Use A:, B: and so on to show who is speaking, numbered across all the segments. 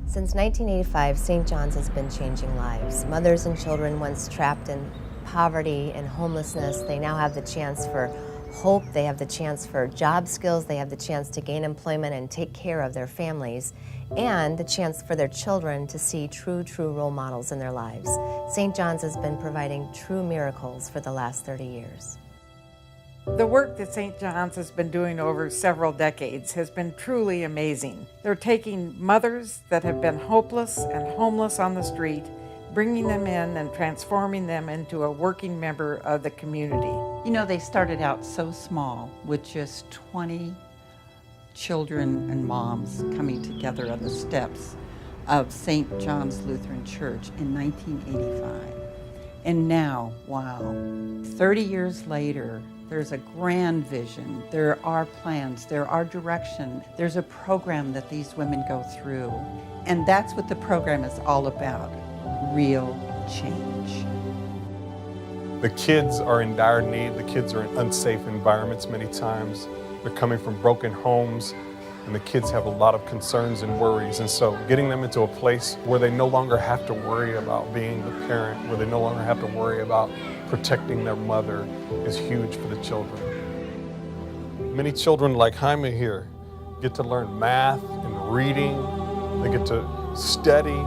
A: Since 1985, St. John's has been changing lives. Mothers and children once trapped in poverty and homelessness, they now have the chance for hope, they have the chance for job skills, they have the chance to gain employment and take care of their families, and the chance for their children to see true role models in their lives. St. John's has been providing true miracles for the last 30 years.
B: The work that St. John's has been doing over several decades has been truly amazing. They're taking mothers that have been hopeless and homeless on the street, bringing them in and transforming them into a working member of the community.
C: You know, they started out so small with just 20 children and moms coming together on the steps of St. John's Lutheran Church in 1985. And now, wow, 30 years later, there's a grand vision, there are plans, there are direction, there's a program that these women go through. And that's what the program is all about, real change.
D: The kids are in dire need. The kids are in unsafe environments many times. They're coming from broken homes, and the kids have a lot of concerns and worries. And so getting them into a place where they no longer have to worry about being the parent, where they no longer have to worry about protecting their mother is huge for the children. Many children like Jaime here get to learn math and reading. They get to study.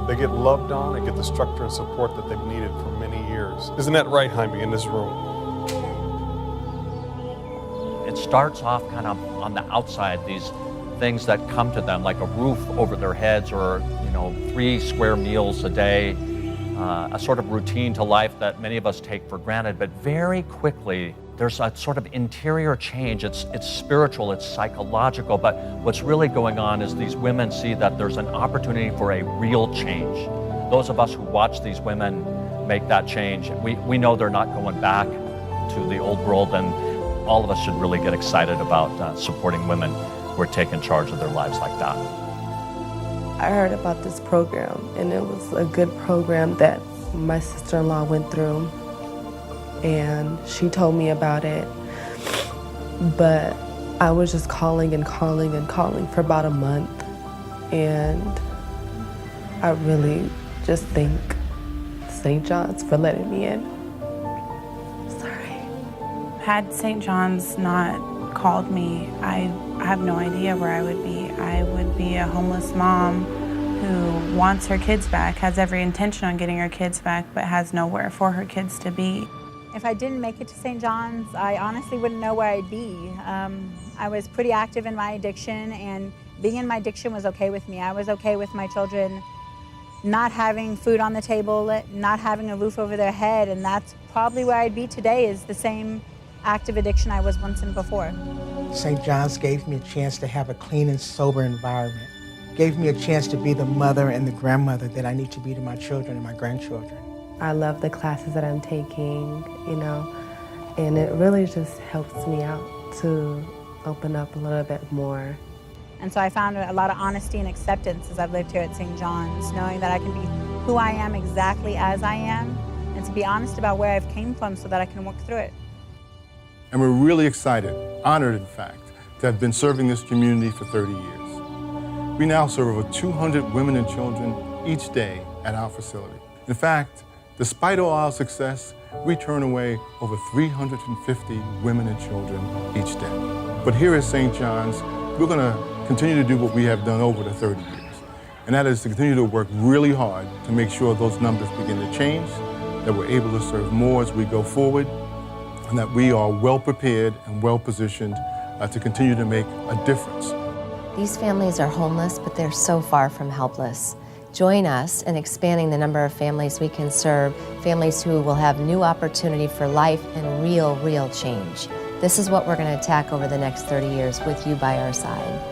D: They get loved on and get the structure and support that they've needed for many years. Isn't that right, Jaime, in this room?
E: It starts off kind of on the outside, these things that come to them, like a roof over their heads or 3 square meals a day, a sort of routine to life that many of us take for granted. But very quickly, there's a sort of interior change. It's spiritual, it's psychological, but what's really going on is these women see that there's an opportunity for a real change. Those of us who watch these women make that change, we know they're not going back to the old world, and all of us should really get excited about supporting women who are taking charge of their lives like that.
F: I heard about this program, and it was a good program that my sister-in-law went through, and she told me about it, but I was just calling for about a month, and I really just thank St. John's for letting me in. Sorry.
G: Had St. John's not called me, I have no idea where I would be. I would be a homeless mom who wants her kids back, has every intention on getting her kids back, but has nowhere for her kids to be.
H: If I didn't make it to St. John's, I honestly wouldn't know where I'd be. I was pretty active in my addiction, and being in my addiction was okay with me. I was okay with my children not having food on the table, not having a roof over their head, and that's probably where I'd be today, is the same active addiction I was once in before.
I: St. John's gave me a chance to have a clean and sober environment. Gave me a chance to be the mother and the grandmother that I need to be to my children and my grandchildren.
F: I love the classes that I'm taking, and it really just helps me out to open up a little bit more.
H: And so I found a lot of honesty and acceptance as I've lived here at St. John's, knowing that I can be who I am exactly as I am, and to be honest about where I've came from so that I can work through it.
J: And we're really excited, honored in fact, to have been serving this community for 30 years. We now serve over 200 women and children each day at our facility. In fact, despite all our success, we turn away over 350 women and children each day. But here at St. John's, we're going to continue to do what we have done over the 30 years, and that is to continue to work really hard to make sure those numbers begin to change, that we're able to serve more as we go forward, and that we are well prepared and well positioned to continue to make a difference.
A: These families are homeless, but they're so far from helpless. Join us in expanding the number of families we can serve, families who will have new opportunity for life and real change. This is what we're going to attack over the next 30 years with you by our side.